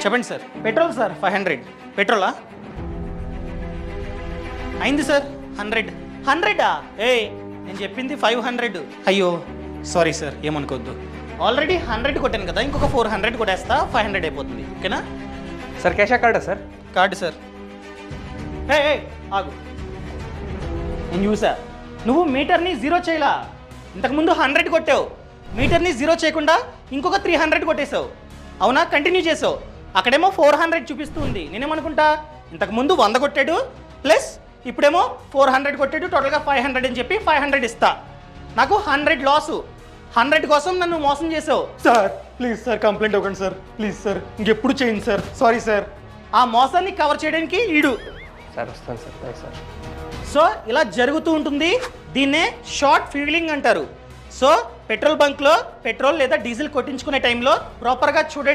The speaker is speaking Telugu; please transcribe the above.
చెప్పండి సార్. Petrol sir 500. పెట్రోలా? అయింది సార్ 100. 100ఆ? నేను చెప్పింది 500. అయ్యో సారీ సార్, ఏమనుకోవద్దు. ఆల్రెడీ 100 కొట్టాను కదా, ఇంకొక 400 కొట్టేస్తా, 500 అయిపోతుంది. ఓకేనా సార్ క్యాషా కార్డా సార్? Card sir. ఆగు, నేను చూసా. నువ్వు మీటర్ని జీరో చేయలా. ఇంతకుముందు 100 కొట్టావు, మీటర్ని జీరో చేయకుండా ఇంకొక 300 కొట్టేశావు. అవునా? కంటిన్యూ చేసావు. అక్కడేమో 400 చూపిస్తుంది. నేనేమనుకుంటా, ఇంతకుముందు 100 కొట్టాడు ప్లస్ ఇప్పుడేమో 400 కొట్టాడు, టోటల్గా 500 అని చెప్పి 500 ఇస్తా. నాకు 100 లాసు. 100 కోసం నన్ను మోసం చేసావు. సార్ ప్లీజ్ సార్, కంప్లైంట్ ఇవ్వకండి సార్, ప్లీజ్ సార్, ఇంకెప్పుడు చేయండి సార్, సారీ సార్. ఆ మోసాన్ని కవర్ చేయడానికి ఈడు. సార్ వస్తాను సార్, థ్యాంక్స్ సార్. సో ఇలా జరుగుతూ ఉంటుంది. దీన్నే షార్ట్ ఫ్యూలింగ్ అంటారు. సో పెట్రోల్ బంక్లో పెట్రోల్ లేదా డీజిల్ కొట్టించుకునే టైంలో ప్రాపర్గా చూడండి.